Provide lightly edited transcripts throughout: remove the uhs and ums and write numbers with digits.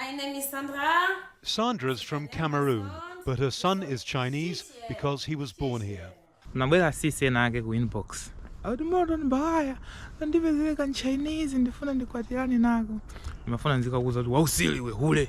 My name is Sandra. Sandra's from Cameroon, but her son is Chinese because he was born here. Nabwera sisi nake ku inbox. Ati Morton Baghaya, ndipezeka Chinese ndifuna ndikwatirane nako. Ndimafuna nzikakuza kuti wausiliwe hule.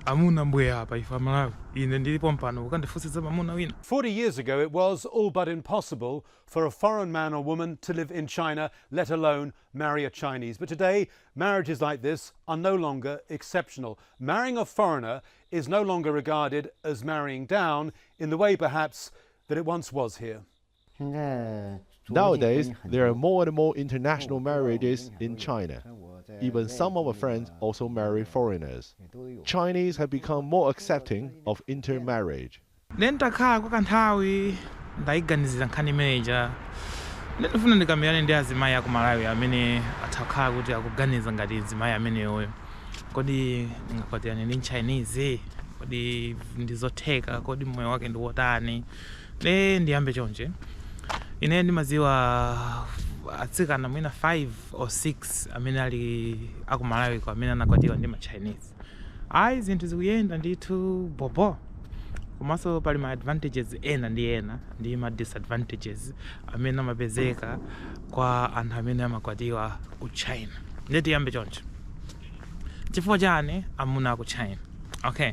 Amuna mbwe hapa ifa Malawi. Ine ndilipo mpano ukandifusiza mamuna wina. 40 years ago, it was all but impossible for a foreign man or woman to live in China, let alone marry a Chinese. But today, marriages like this are no longer exceptional. Marrying a foreigner is no longer regarded as marrying down in the way, perhaps, that it once was here. Nowadays, there are more and more international marriages in China. Even some of our friends also marry foreigners. Chinese have become more accepting of intermarriage. Nentakhala kwa kanthawi ndayiganizira nkhani imeneja. Ndifuna ndikamiyane ndi azimayi aku Malawi amene atakhala kuti akuganiza ngati azimayi ameneyo. Kodi ndingakwatirane ndi Chinese? Kodi ndizotheka? Kodi moyo wake ndi wotani? Ndiyambe chonje. Ine ndimaziwa atsikana mwina 5 or 6 amene ali aku Malawi kwa amene anakwatiwa ndi ma-Chinese. Ayi zinthu zikuyenda ndithu bobo. Komanso pali ma-advantages ena ndi ma-disadvantages amene amapezeka kwa anthu amene amakwatiwa ku China. Ndiyambe chonje. Chifukwa chani amuna ku China? Okay.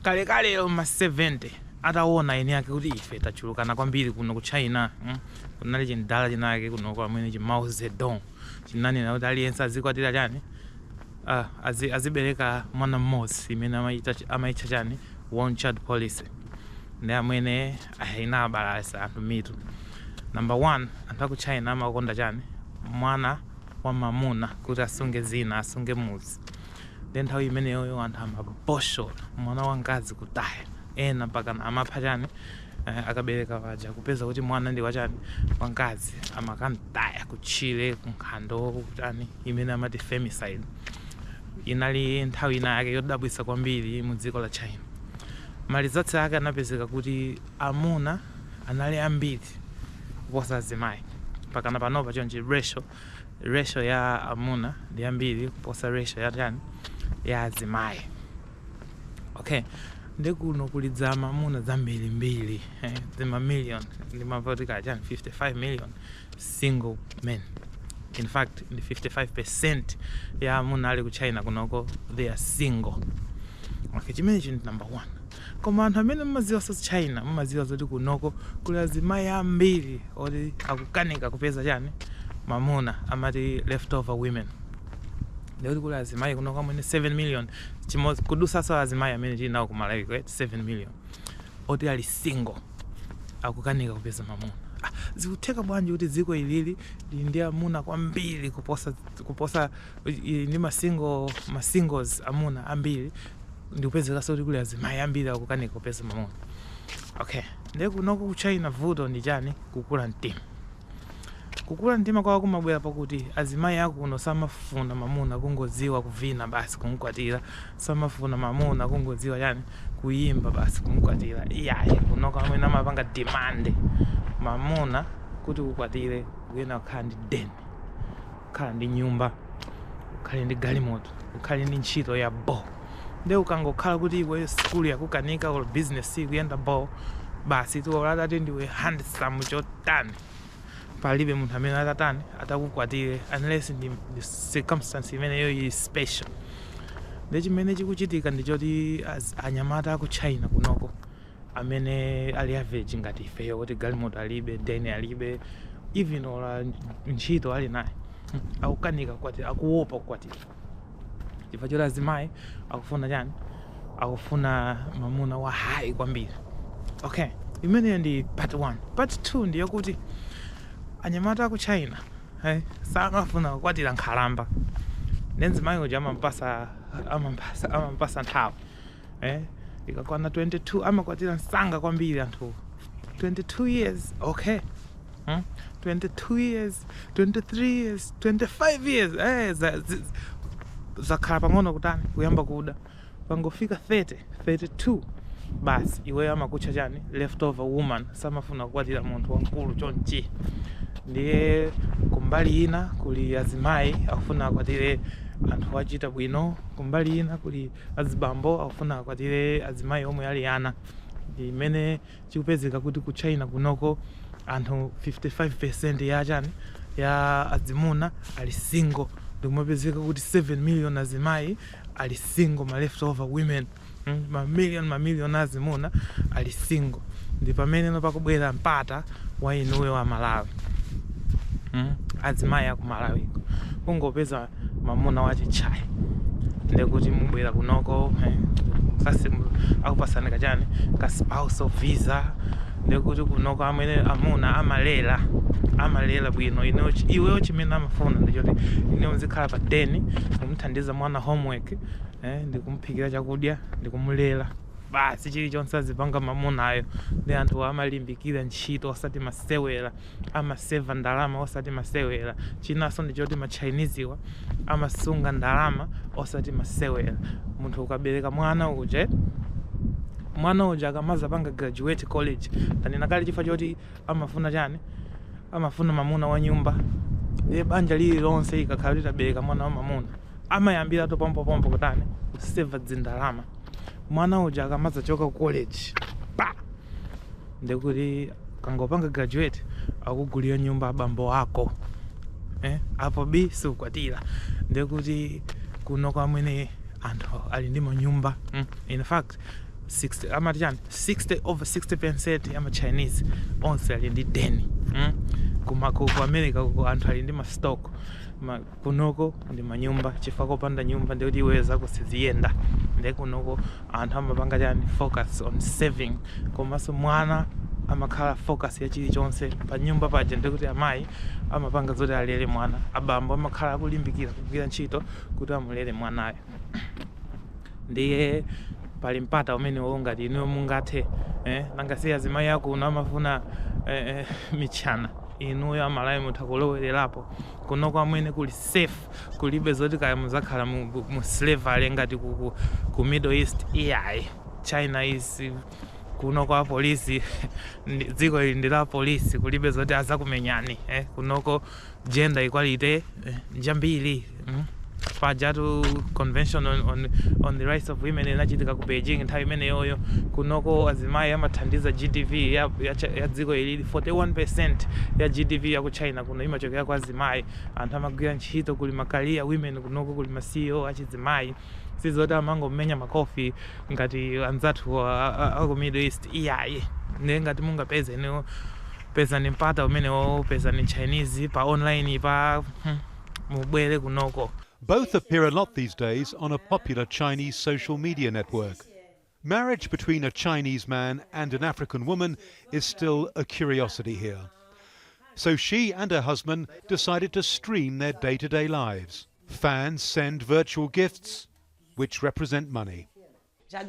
Kale ma 70 ataona ine yake kuti ife tachulukana kwambiri kuno ku China. Kunali chindala chinake kuno kwa amene Mao Zedong. Chinanena kuti aliyense azikwatira chani? Azibereka mwana mmodzi imene amaitcha chani? One child policy. Ndi amene inabalasa anthu mitu. Number 1, anthu aku China amakonda chani? Mwana wa mamuna kuti asunge zina, asunge muzi. Then nthawi imeneyo anthu amaboshola mwana wamkazi kutaya. Ena mpaka amapha chani? Akabereka waja kupeza kuti mwana ndi wachani? Wamkazi amakantaya kutchire kunkhando chani imene amati femicide. Inali nthawi ina yake yodabwisa kwambiri mu dziko la China. Malizatsi ake anapezeka kuti amuna anali ambiri kuposa azimayi. Pakana panopa chonje ratio ya amuna ndi ambiri kuposa ratio ya chani? Ya azimayi. Okay. Ndekuno kulidzama amuna zambiri zima million ndimavotika chani 55 million single men. In fact, the 55% ya amuna ali ku China kunoko they are single. Okay, chimene chinthu number 1. Koma anthu amene mumaziwa sa China mumaziwa zoti kunoko kuli azimayi ambiri oti akukanika kupeza chani? Mamuna amati leftover women. Ndikuti kuli azimayi kunoko amene 7 million chimozi kudusaso azimayi amene tili nawo ku Malawi 7 million oti ali single akukanika kupeza mamuna. Zikutheka bwanji kuti dziko ilili ndi amuna kwambiri kuposa ndi ma-singles amuna ambiri ndikupezeka kuti kuli azimayi ambiri akukanika kupeza mamuna. Okay, ndikunoko ku China vuto ndi chani? Kukula mtima. Kukula mtima kwawo kumabwera pakuti azimayi akuno samafuna mamuna kungodziwa kuvina basi kumkwatira, samafuna mamuna kungodziwa chani? Kuyimba basi kumkwatira. Iyaye kunoko amene amapanga demand mamuna kuti kukwatire kuyena kukhala ndi deni, kukhala ndi nyumba, kukhale ndi galimoto, kukhale ndi ntchito ya bo. Ndi ukangokhala kuti iwe school yakukanika or business ikuyenda bo basi tiwolati ndiwe handsome chotani. Palibe munthu amene atatani atakukwatire unless ndi circumstance imeneyo is special. Ndi chimene chikuchitika ndichoti anyamata aku China kunoko amene ali average ngati ifeyo kuti galimoto alibe, deni alibe, even ola ntchito ali naye akukanika kukwatira, akuopa kukwatira. Chifukwa choti azimayi akufuna chani? Akufuna mamuna wa high kwambiri. Okay, imeneyo ndi part 1. Part 2 ndiyo kuti anyamata aku China samafuna kukwatira nkhalamba. Nenzimayi uja amampasa nthawi. Ikakwana 22 amakwatira msanga kwambiri anthu. 22 years, okay. 22 years, 23 years, 25 years. Zakhala pang'ono kutani kuyamba kuda. Pangofika 30, 32 basi iweyo amakucha chani? Leftover woman. Samafuna kukwatira munthu wankulu chonchi. Ndiye kumbali ina kuli azimayi akufuna akwatire anthu achita bwino kumbali ina kuli azibambo akufuna akwatire azimayi omwe ali ana imene chikupezeka kuti ku China kunoko anthu 55% ya azimuna ali single ndikumapezeka kuti 7 million azimayi ali single ma leftover women mamillion azimuna ali single ndi pamene no pakubwera mpata wa inuwe wa Malawi azimayi aku Malawi kungopeza mamuna wachichai ndekuti mubwera kunoko akupasana kachani ka spousal visa ndekuti kunoko amene amuna amalela bwino iweyo chimene amafuna ndichoti ine muzikhala pa deni kumuthandiza mwana homework ndikumphikira chakudya ndikumulela basi chilichonse azipanga mamunayo ndi anthu amalimbikira ntchito osati masewera amaseva ndalama osati masewera chinanso ndichoti ma Chinesewa amasunga ndalama osati masewera munthu ukabereka mwana uja akamaza panga graduate college tanena kale chifukwa choti amafuna mamuna wa nyumba ndi banja lililonse ikakhala litabereka mwana wa mamuna amayambira to pompo kutani kuseva dzindalama mwana uja akamaza choka ku college ndekuti kangopanga graduate akugulira nyumba abambo ako apo bisi ukwatira ndekuti kuno kwamwene anthu ali ndi manyumba in fact 60% ya ma Chinese onse ali ndi deni ku America ku anthu ali ndi ma stock kunoko ndi manyumba chifukwa kopanda nyumba ndikuti iweza kusiziyenda ndi kunoko anthu amapanga focus on saving komanso mwana amakhala focus ya chilichonse pa nyumba paja ndikuti amayi amapanga zoti alere mwana abambo amakhala akulimbikira kugwira ntchito kuti amulere mwanayo ndiye pali mpata umene ngati inu mungathe nangasiya azimayi akuno amafuna michana inuyo amalawi mutha kulowererapo kuno kwamwene kuli safe kulibe zoti kaya muzakhala mu slavery ngati ku Middle East iyayi China is kuno kwa polisi dziko ili ndi la polisi kulibe zoti azakumenyani kunoko gender equality njambiri pajatu convention on the rights of women inachitika ku Beijing nthawi imene yoyo kunoko azimayi amathandiza GDP ya dziko ili 41% ya GDP ya ku China kuno imachokera kwa azimayi anthu amagwira ntchito kuli makalia women kunoko kuli ma CEO achizimayi sizoti amangomenya makofi ngati anzathu aku Middle East iyayi ngati mungapeza ine peza ni mpata umene peza ni Chinese pa online pa mubwere kunoko. Both appear a lot these days on a popular Chinese social media network. Marriage between a Chinese man and an African woman is still a curiosity here. So she and her husband decided to stream their day-to-day lives. Fans send virtual gifts, which represent money. I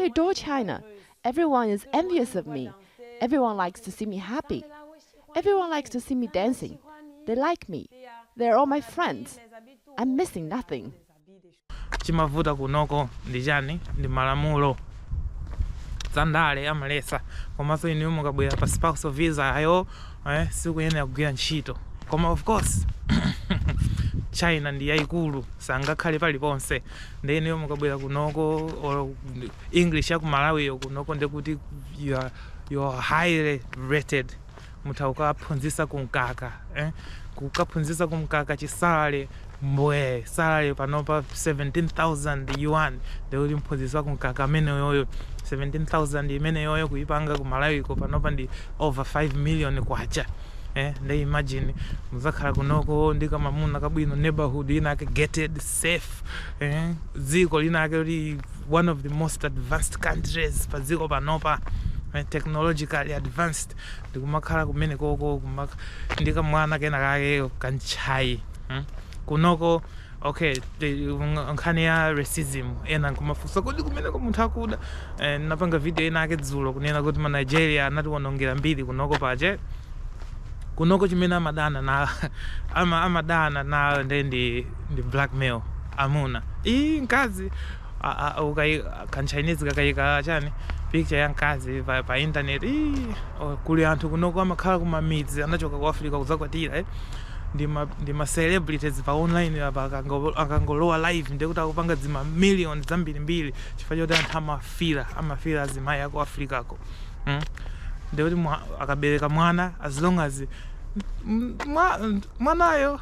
adore China. Everyone is envious of me. Everyone likes to see me happy. Everyone likes to see me dancing. They like me. They're all my friends. I'm missing nothing. Chimavuta kunoko ndi malamulo zandale amalesa komanso inu mukabwera pa spousal visa ayo sikuyenera kugwira ntchito koma of course China ndi yayikulu sangakhale paliponse ndi inu mukabwera kunoko English ya ku Malawi kunoko ndikuti you are highly rated mutha ukaphunzitsa kumkaka kukaphunzitsa kumkaka chisalale mbwe salary panopa 17,000 yuan ndikuti mphunzitsa kumkaka amene yoyo 17,000 imene yoyo kuipanga ku Malawi ko panopa ndi over 5 million kwacha they imagine muzakhala kunoko ndika mamuna kabwino neighborhood inake gated safe dziko linake li one of the most advanced countries pa dziko panopa technologically advanced ndikumakhala kumene koko ndika mwana kena kake kanchai kunoko okay nkhani ya racism ena kumafusa kodi kumene munthu akuda napanga video inake dzulo kunena kuti ma Nigeria anatiwonongera mbiri kunoko paje kunoko chimene amadana na ndi blackmail amuna nkazi kan Chinese kakayika chani picture ya nkazi pa internet kuli anthu kunoko amakhala kumamidzi anachoka ku Africa kuzakwatira ndima celebrities pa online apa akangolowa live ndekuti akupanga zima millions zambirimbiri chifukwa choti anthu amafira azimayi ako Afrikako. Ndekuti akabereka mwana as long as mwanayo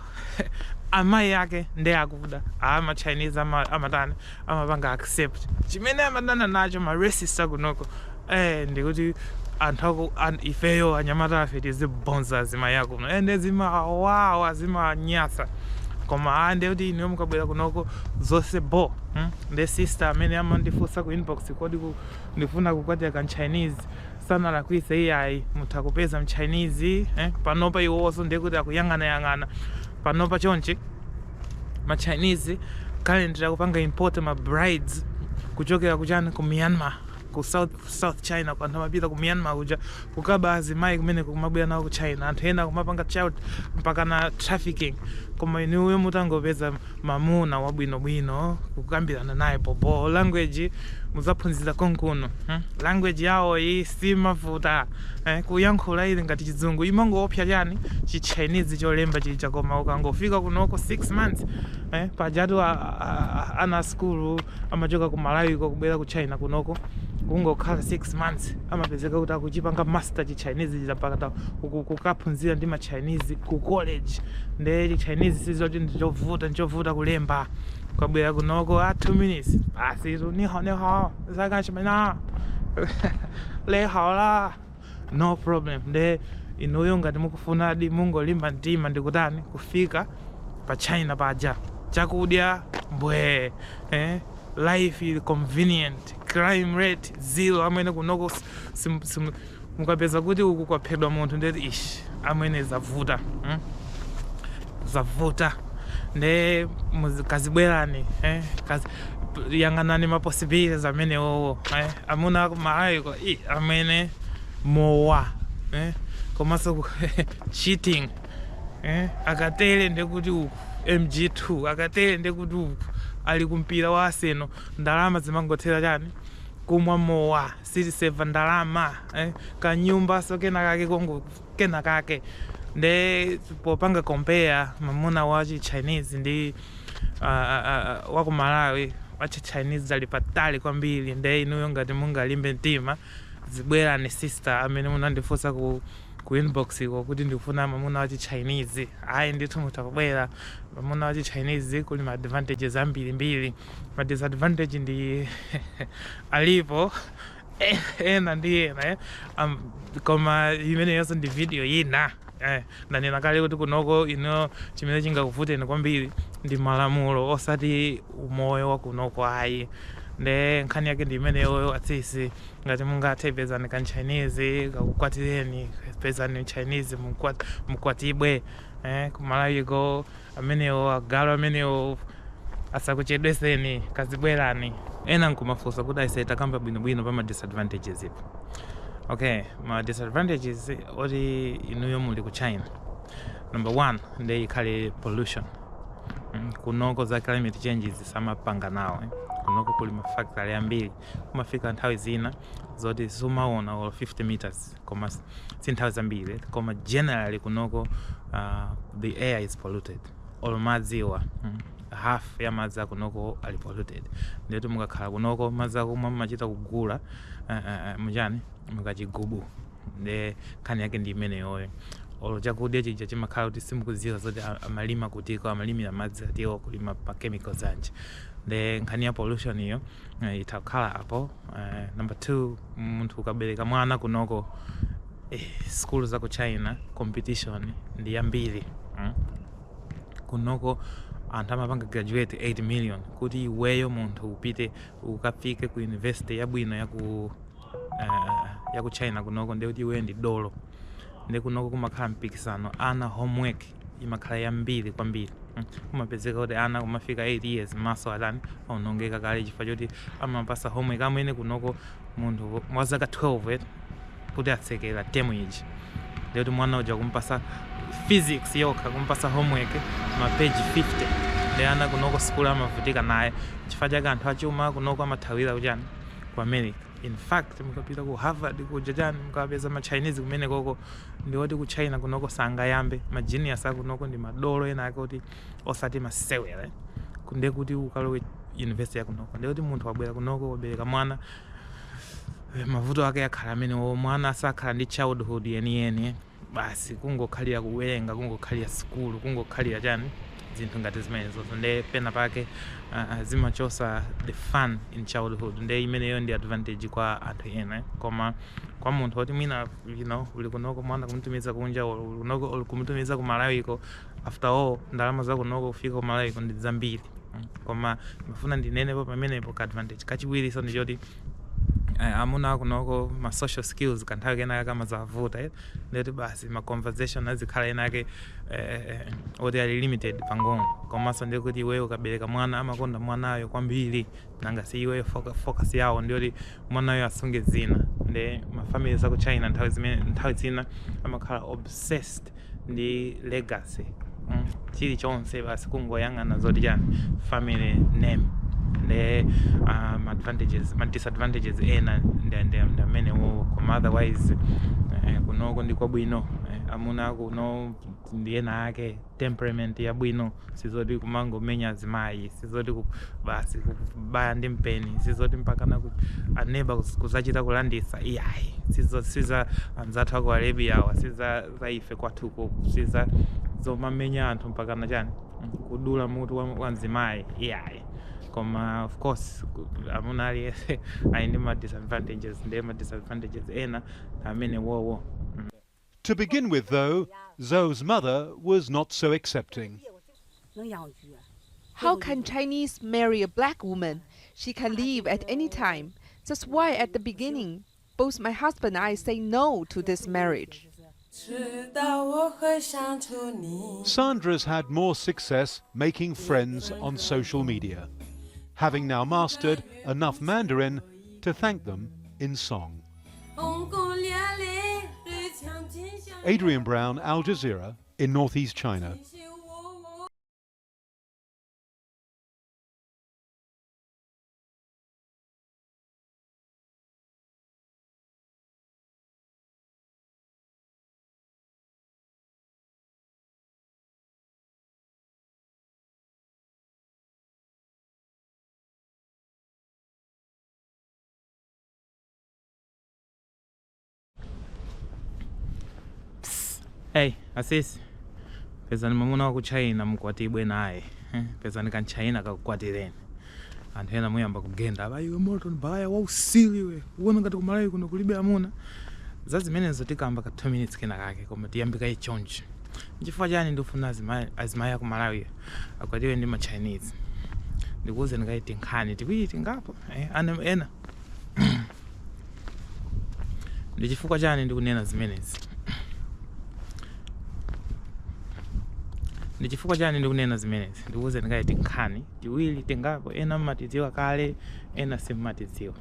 amayi yake ndiye akuda ama Chinese amatani amapanga accept chimene amadana nacho ma racist kunoko ndikuti anthu ifeyo anyamata afe tizibonza azimayi ako ende zimanyasa koma ndekuti iniyo mukabwera kunoko zonse bo nde sister amene amandifunsa ku inbox kodi ndifuna kukwatira kan Chinese sana la kuisa iyayi mutakupeza mchinese panopa iwoso ndekuti akuyang'ana panopa chonchi ma Chinese currently akupanga import ma brides kuchokera kuchani ku Myanmar ku South China kwa anthu amapita ku Myanmar kuja kukaba azimayi kumene kumabwera nawo ku China anthu ena kumapanga child mpaka na trafficking koma inuyo mutangopeza mamuna wabwinobwino kukambirana naye popo language muzaphunzira konkuno language yawo iyi simavuta kuyankhula ili ngati chizungu imangoopsa chani chi Chinese cholemba chili chakoma ukangofika kunoko 6 months pajatu ana school amachoka ku Malawi kubwera ku China kunoko kungokhala 6 months amapezeka kuti akuchipanga master chi Chinese chapakata kukaphunzira ndi ma Chinese ku college ndi Chinese sizoti ndichovuta kulemba kwabwera kunoko 2 minutes basi ni hao zakachimena le hao no problem nde inuyo ngati mukufuna adi mungolimba mtima ndikutani kufika pa China paja chakudya mbwe life is convenient crime rate 0 amene kunoko mukapeza kuti uku kwaphedwa munthu ndeti amene zavuta nde kazibwerani yang'anani ma possibilities amene wowo amuna maayiko amene mowa komanso cheating akatele ndekuti uku MG2 akatele ndekuti uku ali kumpira wa Arsenal ndalama zimangothera chani kumwa mowa sitiseva ndalama kanyumba so kena kake nde popanga compare mamuna wachi Chinese ndi waku Malawi wachi Chinese ali patali kwambiri nde inuyo ngati mungalimbe mtima zibwerani sister amene munandifunsa ku inbox kuti ndikufuna mamuna wachi Chinese ndithu mutakubwera mamuna wachi Chinese kuli ma advantages ambirimbiri ma disadvantage ndi alipo ena ndi ena koma imene yonse ndi video ina ndanena kale kuti kunoko ino chimene chingakuvuteni kwambiri ndi malamulo osati umoyo wa kunoko ayi nde nkhani yake ndi imeneyo atsisi ngati mungathe pezani kan Chinese kakukwatireni pezani Chinese mukwatibwe kumalayiko amenewo agalo amenewo asakuchedweseni kazibwerani ena nkumafunsa kuti aiseta kamba bwinobwino pa ma disadvantages ipo. Okay, my disadvantages oti inuyo muli ku China. Number 1, nde ikhale pollution. Kunoko za climate changes samapanga nawo. Kunoko kuli mafactory ambiri. Kumafika nthawi zina zoti sumaona or 50 meters koma sinthawi zambiri. Koma generally kunoko the air is polluted. Or madziwa. Half ya madzi kunoko ali polluted. Ndeto mukakhala kunoko madzi akumwa machita kugula mujani mukachigubu nde nkhani yake ndi imeneyo olo chakudya chija chimakhala kuti simukuziwa zoti amalima kutiko amalimira madzi atiwo kulima pa chemicals anje nde nkhani ya pollution iyo itakhala apo. Number 2, munthu ukabereka mwana kunoko school za ku China competition ndi yambiri kunoko anthu amapanga graduate 8 million kuti iweyo munthu upite ukafike ku university yabwino yaku China kunoko nde kuti iweyo ndi dolo nde kunoko kumakhala mpikisano ana homework imakhala yambiri kwambiri kumapezeka kuti ana kumafika 8 years maso atani aunongeka kale chifukwa choti amapasa homework amene kunoko munthu mwazaka 12 kuti atsekera term iji nde kuti mwana uja kumpasa physics yokha kumpasa homework mapage 50 nde ana kunoko school amavutika naye chifukwa chake anthu achuma kunoko amathawira kuchani ku America in fact mukapita ku Harvard kuja chani mukapeza ma Chinese kumene koko ndiwoti ku China kunoko sangayambe ma genius akunoko ndi madolo ena ake kuti osati masewere kunde kuti ukalowe university yakunoko ndiwoti munthu wabwera kunoko wabereka mwana mavuto ake akhala amene mwana asakhala ndi childhood yeniyeni basi kungokhalira kuwerenga kungokhalira school kungokhalira chani zinthu ngati zimenezo nde pena pake zimachosa the fun in childhood nde imeneyo ndi advantage kwa anthu ena koma kwa munthu oti mwina uli kunoko mwana kumutumiza kunja uli kumutumiza ku Malawiko after all ndalama za kunoko kufika ku Malawiko ndi zambiri koma mafuna ndinenepo pamenepo ka advantage kachiwiri so ndichoti amuna kunoko ma social skills kanthawi kenaka kama zavuta ndeti basi ma conversation azikhala enake oti ali limited pang'ono komanso ndikuti iweyo ukabereka mwana amakonda mwanayo kwambiri nanga si iweyo focus yawo ndioti mwanayo asunge zina nde ma families aku China nthawi zina amakhala obsessed ndi legacy chilichonse basi kungoyang'ana zoti chani family name the advantages disadvantages ena ndi amene koma otherwise kunoko ndi kwabwino amuna kuno ndi ena ake temperament yabwino sizoti kumangomenya azimayi sizoti basi kubaya ndi mpeni sizoti mpakana aneba kuzachita kulandisa iyayi siza anzathu aku Arabia awa siza zaife kwathuko siza zomamenya anthu mpakana chani kudula mutu wa mzimayi iyayi koma of course amuna aliyese ayindi ma disadvantages ena amene wowo. To begin with, though, Zoe's mother was not so accepting. How can Chinese marry a black woman? She can leave at any time. That's why at the beginning, both my husband and I say no to this marriage. Sandra's had more success making friends on social media, having now mastered enough Mandarin to thank them in song. Adrian Brown, Al Jazeera, in northeast China. Hey, asisi peza ni mamuna wa ku China mukwatibwe naye peza ni kan China kakukwatireni anthu ena muyamba kugenda abayiwe Morton Baghaya wausiliwe uwona ngati kumalawi kuno kulibe amuna zazimenezo tikamba ka 2 minutes kena kake koma tiyambika ichonchi nchifukwa chani ndifuna azimayi aku Malawi akwatiwe ndi ma Chinese ndikuze ndikaiti nkhani tikwiti ngapo ena ndichifukwa chani ndikunena zimenezi ndichifukwa chani ndikunena zimenezi ndikuze ndikaiti nkhani tiwili tingapo ena mmatidziwa kale ena simmatidziwa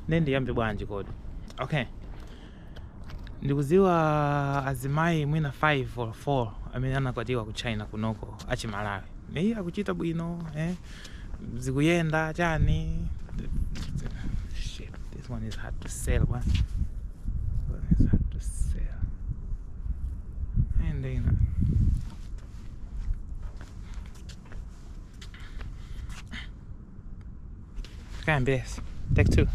nde ndiyambe bwanji kodi okay ndikuziwa azimayi mwina 5 or 4 amene anakwatiwa ku China kunoko achimalawi akuchita bwino zikuyenda chani. Shit, this one is hard to sell, man. This one is hard to sell. And then okay, take 2.